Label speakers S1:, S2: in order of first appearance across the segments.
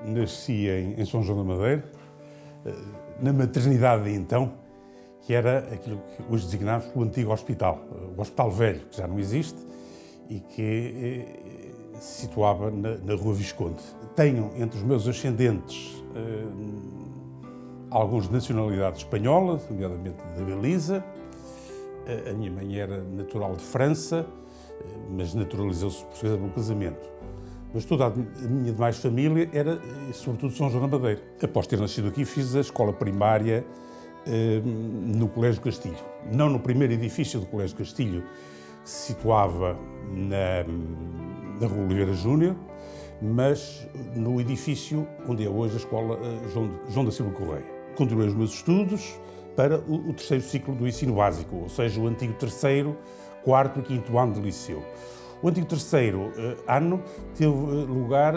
S1: nasci em São João da Madeira, na maternidade de então, que era aquilo que hoje designamos o antigo hospital, o Hospital Velho, que já não existe, e que se situava na Rua Visconde. Tenho entre os meus ascendentes alguns de nacionalidade espanhola, nomeadamente da Belize. A minha mãe era natural de França, mas naturalizou-se portuguesa pelo casamento. Mas toda a minha demais família era, sobretudo, de São João da Madeira. Após ter nascido aqui, fiz a escola primária no Colégio Castilho. Não no primeiro edifício do Colégio Castilho, que se situava na Rua Oliveira Júnior, mas no edifício onde é hoje a Escola João da Silva Correia. Continuei os meus estudos para o terceiro ciclo do ensino básico, ou seja, o antigo terceiro, quarto e quinto ano de liceu. O antigo terceiro ano teve lugar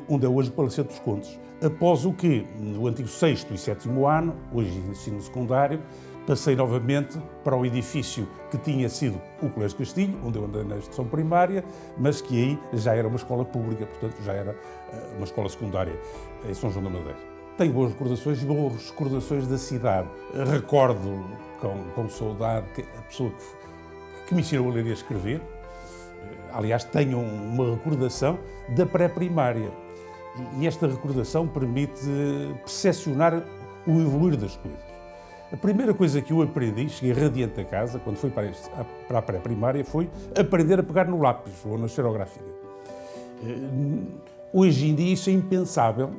S1: onde é hoje o Palacete dos Condes. Após o que, no antigo sexto e sétimo ano, hoje ensino secundário, passei novamente para o edifício que tinha sido o Colégio Castilho, onde eu andei na instrução primária, mas que aí já era uma escola pública, portanto já era uma escola secundária em São João da Madeira. Tenho boas recordações e boas recordações da cidade. Recordo com saudade a pessoa que me ensinou a ler e a escrever. Aliás, tenho uma recordação da pré-primária e esta recordação permite percepcionar o evoluir das coisas. A primeira coisa que eu aprendi, cheguei radiante da casa, quando fui para a pré-primária, foi aprender a pegar no lápis ou na esferográfica. Hoje em dia isso é impensável.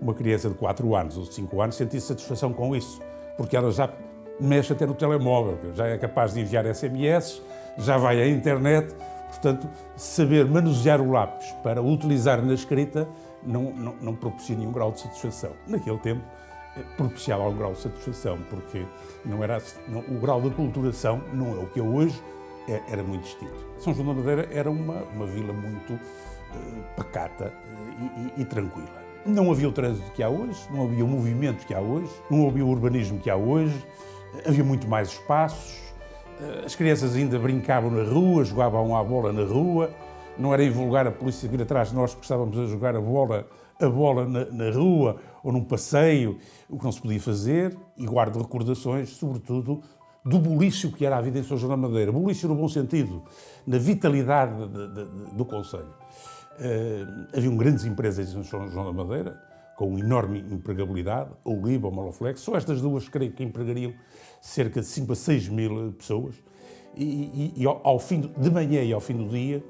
S1: Uma criança de 4 anos ou de 5 anos sentir satisfação com isso, porque ela já mexe até no telemóvel, já é capaz de enviar SMS, já vai à internet. Portanto, saber manusear o lápis para o utilizar na escrita não propicia nenhum grau de satisfação. Naquele tempo, propiciava algum grau de satisfação, porque o grau de aculturação não é o que é hoje, era muito distinto. São João da Madeira era uma vila muito pacata e tranquila. Não havia o trânsito que há hoje, não havia o movimento que há hoje, não havia o urbanismo que há hoje, havia muito mais espaços. As crianças ainda brincavam na rua, jogavam à bola na rua, não era invulgar a polícia vir atrás de nós porque estávamos a jogar a bola na rua ou num passeio, o que não se podia fazer, e guardo recordações, sobretudo, do bulício que era a vida em São João da Madeira. Bulício no bom sentido, na vitalidade do concelho. Haviam grandes empresas em São João da Madeira, com enorme empregabilidade, a Oliva, o Maloflex. Só estas duas creio que empregariam cerca de 5 a 6 mil pessoas e ao fim de manhã e ao fim do dia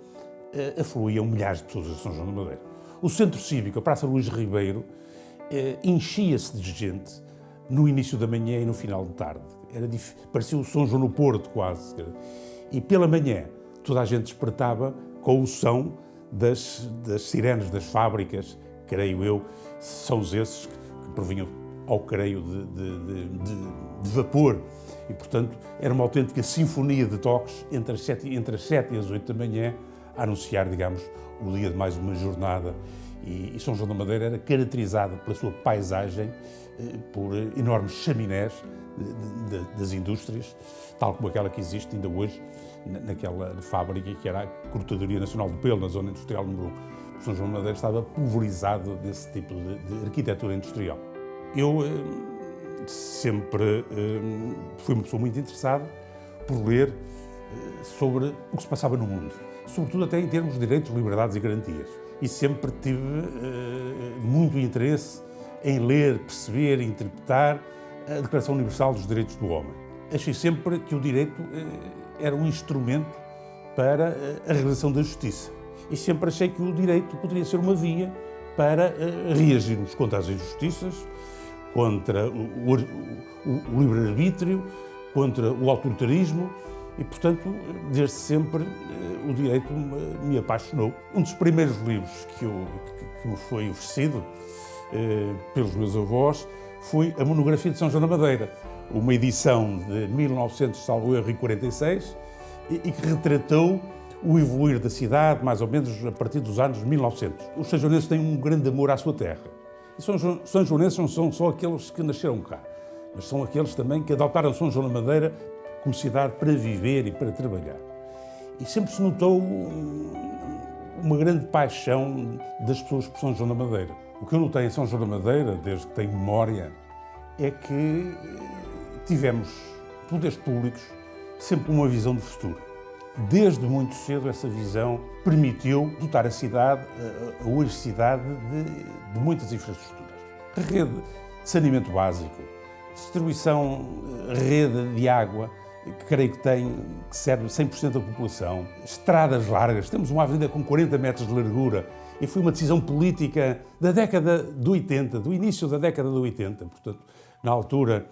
S1: afluíam milhares de pessoas a São João da Madeira. O Centro Cívico, a Praça Luís Ribeiro, enchia-se de gente no início da manhã e no final de tarde. Parecia o São João no Porto quase. E pela manhã toda a gente despertava com o som das sirenes das fábricas, creio eu, são esses que provinham ao creio de vapor. E, portanto, era uma autêntica sinfonia de toques entre as 7 e as 8 da manhã, a anunciar, digamos, o dia de mais uma jornada. E São João da Madeira era caracterizado pela sua paisagem, por enormes chaminés das indústrias, tal como aquela que existe ainda hoje naquela fábrica que era a Cortadoria Nacional do Pelo, na zona industrial número 1. São João da Madeira estava pulverizado desse tipo de arquitetura industrial. Eu sempre fui uma pessoa muito interessada por ler sobre o que se passava no mundo, sobretudo até em termos de direitos, liberdades e garantias. E sempre tive muito interesse em ler, perceber e interpretar a Declaração Universal dos Direitos do Homem. Achei sempre que o direito era um instrumento para a realização da justiça. E sempre achei que o direito poderia ser uma via para reagirmos contra as injustiças, contra o livre-arbítrio, contra o autoritarismo e, portanto, desde sempre o direito me apaixonou. Um dos primeiros livros que me foi oferecido pelos meus avós foi a monografia de São João da Madeira, uma edição de 1946 e que retratou o evoluir da cidade, mais ou menos a partir dos anos 1900. Os sanjoanenses têm um grande amor à sua terra. E sanjoanenses não são só aqueles que nasceram cá, mas são aqueles também que adotaram São João da Madeira como cidade para viver e para trabalhar. E sempre se notou uma grande paixão das pessoas por São João da Madeira. O que eu notei em São João da Madeira, desde que tenho memória, é que tivemos poderes públicos sempre uma visão de futuro. Desde muito cedo essa visão permitiu dotar a cidade, a hoje cidade, de muitas infraestruturas. Rede de saneamento básico, distribuição, rede de água, que creio que serve 100% da população, estradas largas, temos uma avenida com 40 metros de largura, e foi uma decisão política da década de 80, do início da década de 80. Portanto, na altura,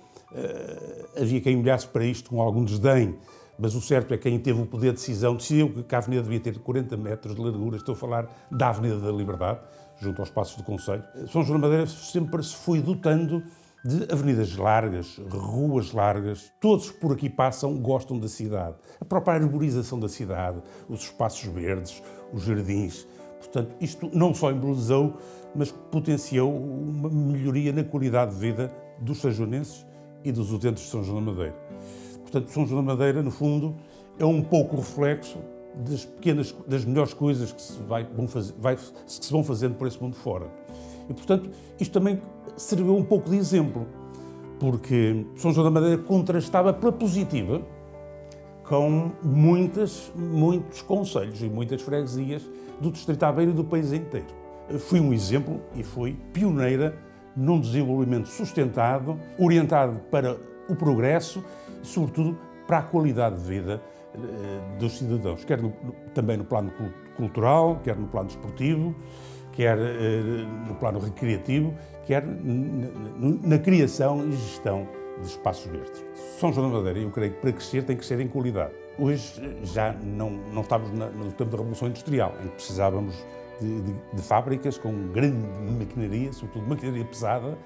S1: havia quem olhasse para isto com algum desdém, mas o certo é que quem teve o poder de decisão decidiu que a avenida devia ter 40 metros de largura. Estou a falar da Avenida da Liberdade, junto aos Passos do Concelho. São João da Madeira sempre se foi dotando de avenidas largas, ruas largas. Todos que por aqui passam gostam da cidade. A própria arborização da cidade, os espaços verdes, os jardins. Portanto, isto não só embelezou, mas potenciou uma melhoria na qualidade de vida dos sanjonenses e dos utentes de São João da Madeira. Portanto, São João da Madeira, no fundo, é um pouco o reflexo das melhores coisas que se vão fazendo por esse mundo fora. E, portanto, isto também serviu um pouco de exemplo, porque São João da Madeira contrastava pela positiva com muitos concelhos e muitas freguesias do Distrito de Aveiro e do país inteiro. Fui um exemplo e fui pioneira num desenvolvimento sustentado, orientado para o progresso e, sobretudo, para a qualidade de vida dos cidadãos, quer também no plano cultural, quer no plano desportivo, quer no plano recreativo, quer na criação e gestão de espaços verdes. São João da Madeira, eu creio que para crescer tem que crescer em qualidade. Hoje já não estamos no tempo da Revolução Industrial, em que precisávamos de fábricas com grande maquinaria, sobretudo maquinaria pesada,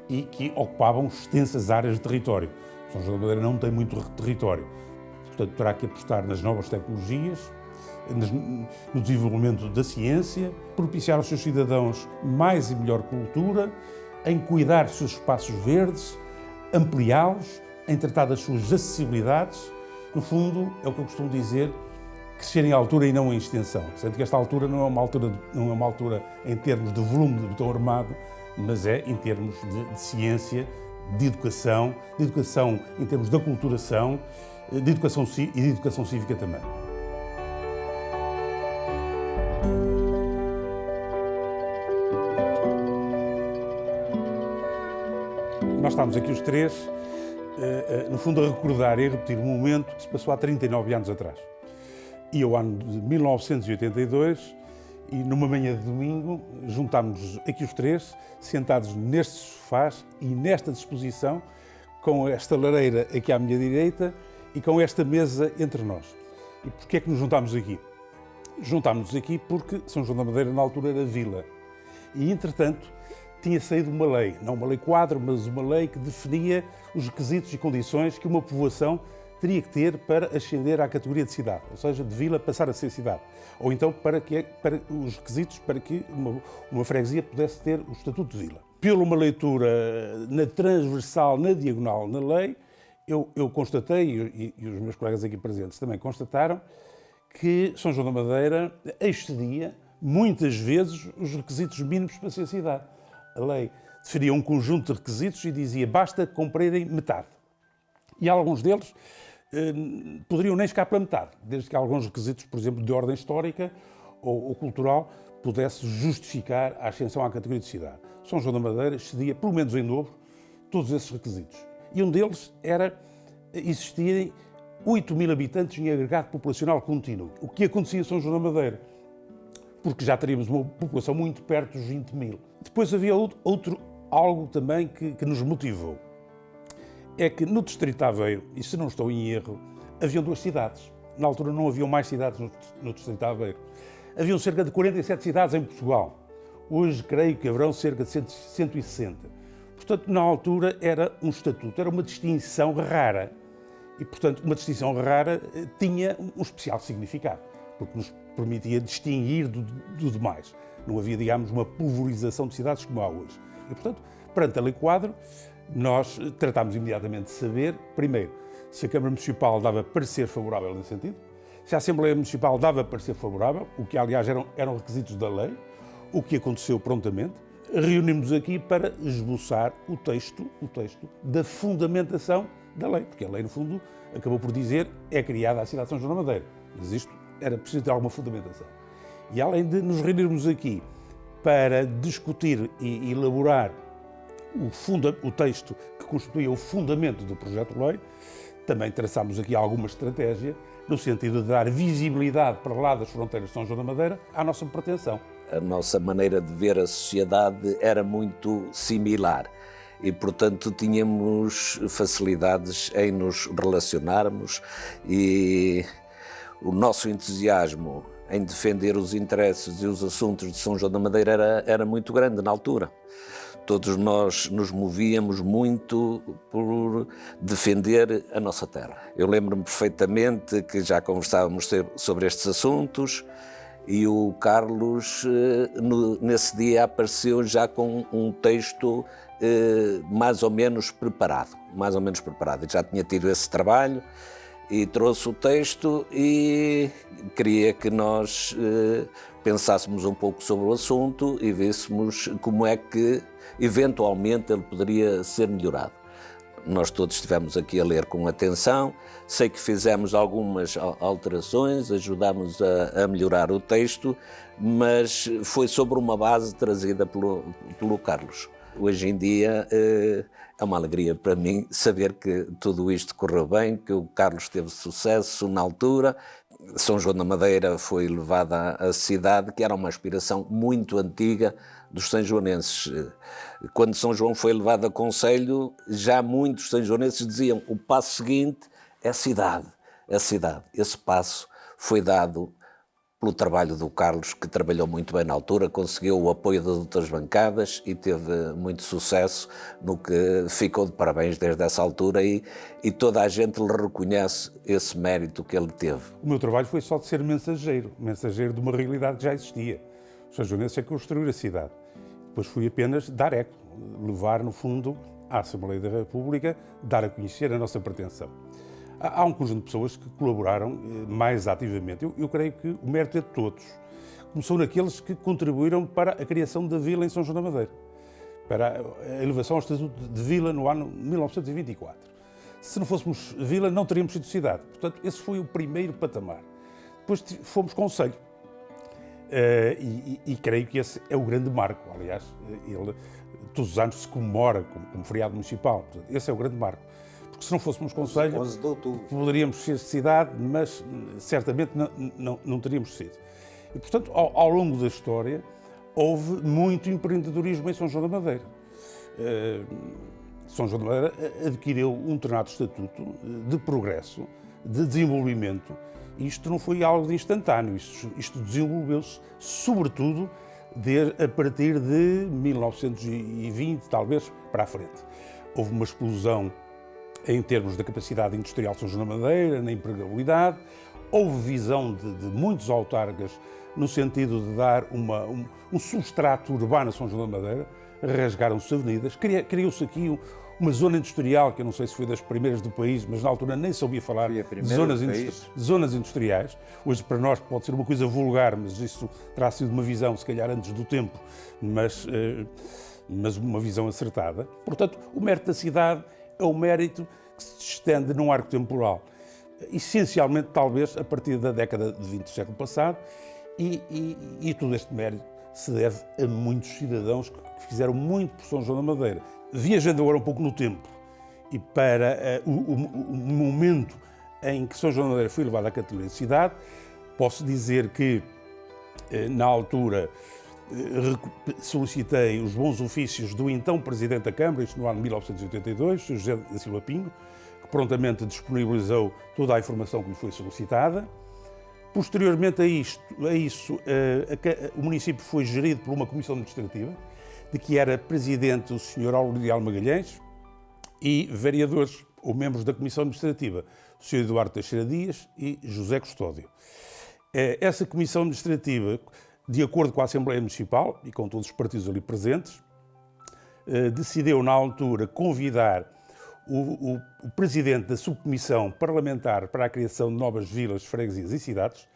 S1: e que ocupavam extensas áreas de território. São João da Madeira não tem muito território, portanto terá que apostar nas novas tecnologias, no desenvolvimento da ciência, propiciar aos seus cidadãos mais e melhor cultura, em cuidar dos seus espaços verdes, ampliá-los, em tratar das suas acessibilidades. No fundo, é o que eu costumo dizer, crescer em altura e não em extensão. Sendo que esta altura não é uma altura em termos de volume de betão armado, mas é em termos de ciência, de educação em termos de aculturação, de educação e de educação cívica também. Nós estamos aqui os três, no fundo, a recordar e a repetir um momento que se passou há 39 anos atrás. E ao ano de 1982, e numa manhã de domingo, juntámos-nos aqui os três, sentados nestes sofás e nesta disposição, com esta lareira aqui à minha direita e com esta mesa entre nós. E porquê é que nos juntámos aqui? Juntámos-nos aqui porque São João da Madeira, na altura, era vila. E, entretanto, tinha saído uma lei, não uma lei quadro, mas uma lei que definia os requisitos e condições que uma povoação teria que ter para ascender à categoria de cidade, ou seja, de vila passar a ser cidade. Ou então para os requisitos para que uma freguesia pudesse ter o estatuto de vila. Pela uma leitura na transversal, na diagonal, na lei, eu constatei, e os meus colegas aqui presentes também constataram, que São João da Madeira excedia muitas vezes os requisitos mínimos para ser cidade. A lei definia um conjunto de requisitos e dizia basta cumprirem metade. E alguns deles poderiam nem chegar pela metade, desde que alguns requisitos, por exemplo, de ordem histórica ou cultural, pudesse justificar a ascensão à categoria de cidade. São João da Madeira excedia, pelo menos em dobro, todos esses requisitos. E um deles era existirem 8.000 habitantes em agregado populacional contínuo. O que acontecia em São João da Madeira? Porque já teríamos uma população muito perto dos 20.000. Depois havia algo também que nos motivou. É que no Distrito de Aveiro, e se não estou em erro, haviam duas cidades. Na altura não haviam mais cidades no Distrito de Aveiro. Haviam cerca de 47 cidades em Portugal. Hoje creio que haverão cerca de 160. Portanto, na altura era um estatuto, era uma distinção rara. E, portanto, uma distinção rara tinha um especial significado, porque nos permitia distinguir do demais. Não havia, digamos, uma pulverização de cidades como há hoje. E, portanto, perante a Lei Quadro, nós tratámos imediatamente de saber, primeiro, se a Câmara Municipal dava parecer favorável nesse sentido, se a Assembleia Municipal dava parecer favorável, o que aliás eram requisitos da lei, o que aconteceu prontamente. reunimos aqui para esboçar o texto da fundamentação da lei, porque a lei, no fundo, acabou por dizer é criada a cidade de São João da Madeira, mas isto era preciso ter alguma fundamentação. E além de nos reunirmos aqui para discutir e elaborar o texto que constituía o fundamento do projeto de lei, também traçámos aqui alguma estratégia no sentido de dar visibilidade para lá das fronteiras de São João da Madeira à nossa pretensão.
S2: A nossa maneira de ver a sociedade era muito similar e, portanto, tínhamos facilidades em nos relacionarmos e o nosso entusiasmo em defender os interesses e os assuntos de São João da Madeira era muito grande na altura. Todos nós nos movíamos muito por defender a nossa terra. Eu lembro-me perfeitamente que já conversávamos sobre estes assuntos e o Carlos, nesse dia, apareceu já com um texto mais ou menos preparado. Ele já tinha tido esse trabalho e trouxe o texto e queria que nós pensássemos um pouco sobre o assunto e víssemos como é que, eventualmente, ele poderia ser melhorado. Nós todos estivemos aqui a ler com atenção, sei que fizemos algumas alterações, ajudámos a melhorar o texto, mas foi sobre uma base trazida pelo Carlos. Hoje em dia é uma alegria para mim saber que tudo isto correu bem, que o Carlos teve sucesso na altura. São João da Madeira foi levada à cidade, que era uma aspiração muito antiga dos sanjoanenses. Quando São João foi levado a concelho, já muitos sanjoanenses diziam o passo seguinte é a cidade. Esse passo foi dado pelo trabalho do Carlos, que trabalhou muito bem na altura, conseguiu o apoio das outras bancadas e teve muito sucesso, no que ficou de parabéns desde essa altura e toda a gente lhe reconhece esse mérito que ele teve.
S1: O meu trabalho foi só de ser mensageiro de uma realidade que já existia. Os sanjoanenses é construir a cidade. Depois fui apenas dar eco, levar, no fundo, à Assembleia da República, dar a conhecer a nossa pretensão. Há um conjunto de pessoas que colaboraram mais ativamente. Eu creio que o mérito é de todos. Começou naqueles que contribuíram para a criação da vila em São João da Madeira, para a elevação ao estatuto de vila no ano 1924. Se não fôssemos vila, não teríamos sido cidade. Portanto, esse foi o primeiro patamar. Depois fomos concelho. E creio que esse é o grande marco. Aliás, ele todos os anos se comemora como feriado municipal. Portanto, esse é o grande marco. Porque se não fôssemos concelho, poderíamos ser cidade, mas certamente não teríamos sido. E, portanto, ao longo da história, houve muito empreendedorismo em São João da Madeira. São João da Madeira adquiriu um determinado estatuto de progresso, de desenvolvimento. Isto não foi algo de instantâneo, isto desenvolveu-se, sobretudo, a partir de 1920, talvez, para a frente. Houve uma explosão em termos da capacidade industrial de São João da Madeira, na empregabilidade. Houve visão de muitos autarcas no sentido de dar um substrato urbano a São João da Madeira, rasgaram-se avenidas, criou-se aqui uma zona industrial, que eu não sei se foi das primeiras do país, mas na altura nem se ouvia falar de zonas industriais. Hoje para nós pode ser uma coisa vulgar, mas isso terá sido uma visão, se calhar antes do tempo, mas uma visão acertada. Portanto, o mérito da cidade é o mérito que se estende num arco temporal, essencialmente, talvez, a partir da década de 20 do século passado, e todo este mérito se deve a muitos cidadãos que fizeram muito por São João da Madeira. Viajando agora um pouco no tempo e para o momento em que São João da Madeira foi elevado à categoria de cidade, posso dizer que, na altura, solicitei os bons ofícios do então Presidente da Câmara, isto no ano de 1982, Sr. José da Silva Pinho, que prontamente disponibilizou toda a informação que lhe foi solicitada. Posteriormente a isso, o município foi gerido por uma comissão administrativa, de que era presidente o Sr. Aureliano Magalhães e vereadores ou membros da comissão administrativa, o Sr. Eduardo Teixeira Dias e José Custódio. Essa comissão administrativa, de acordo com a Assembleia Municipal e com todos os partidos ali presentes, decidiu na altura convidar o presidente da subcomissão parlamentar para a criação de novas vilas, freguesias e cidades,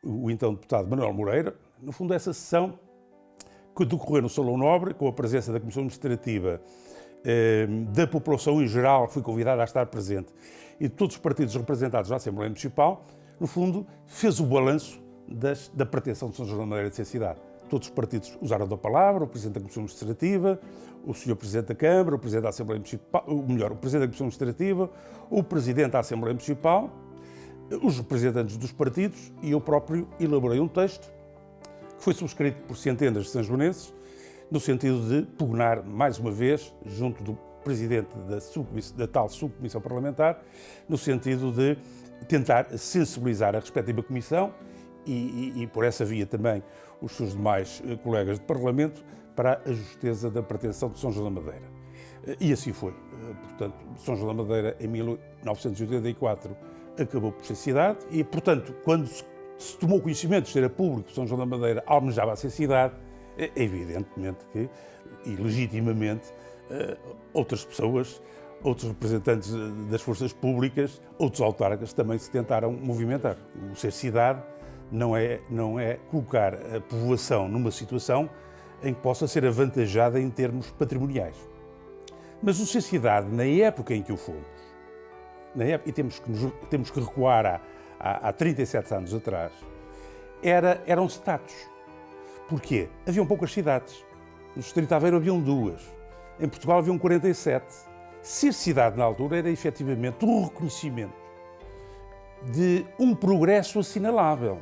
S1: o então deputado Manuel Moreira. No fundo, essa sessão que decorreu no Salão Nobre, com a presença da Comissão Administrativa, da população em geral, que foi convidada a estar presente, e de todos os partidos representados na Assembleia Municipal, no fundo, fez o balanço da pretensão de São João da Madeira de ser cidade. Todos os partidos usaram da palavra, o Presidente da Comissão Administrativa, o Sr. Presidente da Câmara, o Presidente da Assembleia Municipal, o Presidente da Comissão Administrativa, o Presidente da Assembleia Municipal, os representantes dos partidos, e eu próprio elaborei um texto que foi subscrito por centenas de sanjoanenses, no sentido de pugnar, mais uma vez, junto do Presidente da tal subcomissão parlamentar, no sentido de tentar sensibilizar a respectiva comissão e por essa via também os seus demais colegas de Parlamento para a justeza da pretensão de São João da Madeira. E assim foi. Portanto, São João da Madeira, em 1984, acabou por ser cidade e, portanto, quando se tomou conhecimento de ser a público que São João da Madeira almejava ser cidade, evidentemente que, e legitimamente, outras pessoas, outros representantes das forças públicas, outros autarcas também se tentaram movimentar. O ser cidade não é colocar a povoação numa situação em que possa ser avantajada em termos patrimoniais. Mas o ser cidade, na época em que o fomos, e temos que recuar há 37 anos atrás, era um status. Porquê? Haviam poucas cidades. No Distrito de Aveiro haviam 2. Em Portugal haviam 47. Ser cidade na altura era efetivamente um reconhecimento de um progresso assinalável.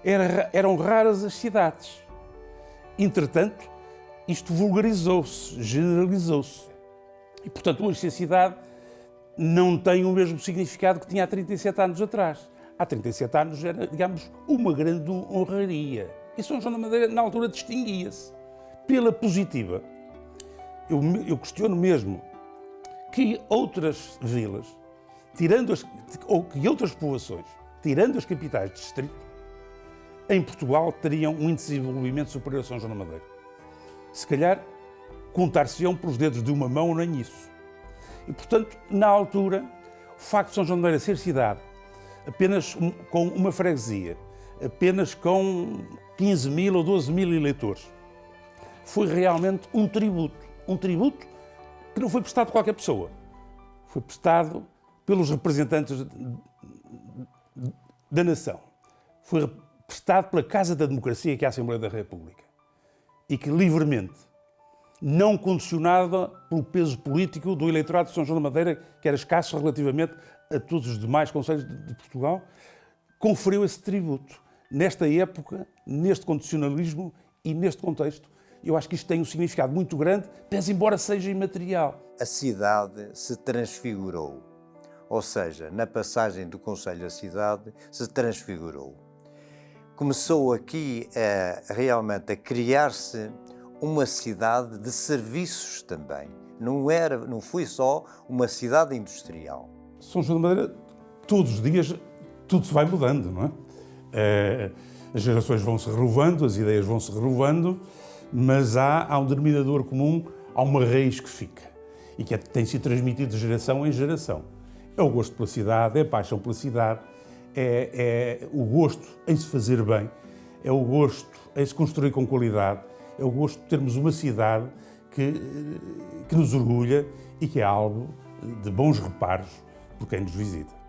S1: Eram raras as cidades. Entretanto, isto vulgarizou-se, generalizou-se. E, portanto, hoje ser cidade não tem o mesmo significado que tinha há 37 anos atrás. Há 37 anos era, digamos, uma grande honraria. E São João da Madeira, na altura, distinguia-se pela positiva. Eu questiono mesmo que outras vilas, ou que outras povoações, tirando as capitais de distrito, em Portugal teriam um índice de desenvolvimento superior a São João da Madeira. Se calhar, contar-se-ão pelos dedos de uma mão, nem isso. E, portanto, na altura, o facto de São João da Madeira ser cidade, apenas com uma freguesia, apenas com 15 mil ou 12 mil eleitores, foi realmente um tributo que não foi prestado a qualquer pessoa, foi prestado pelos representantes da nação, foi prestado pela Casa da Democracia, que é a Assembleia da República, e que livremente, não condicionada pelo peso político do eleitorado de São João da Madeira, que era escasso relativamente a todos os demais concelhos de Portugal, conferiu esse tributo. Nesta época, neste condicionalismo e neste contexto, eu acho que isto tem um significado muito grande, pese embora seja imaterial.
S3: A cidade se transfigurou, ou seja, na passagem do concelho à cidade, se transfigurou. Começou aqui realmente a criar-se uma cidade de serviços também. Não foi só uma cidade industrial.
S1: São João da Madeira, todos os dias, tudo se vai mudando, não é? As gerações vão se renovando, as ideias vão se renovando, mas há um denominador comum, há uma raiz que fica e que tem sido transmitido de geração em geração. É o gosto pela cidade, é a paixão pela cidade, é o gosto em se fazer bem, é o gosto em se construir com qualidade, é o gosto de termos uma cidade que nos orgulha e que é algo de bons reparos por quem nos visita.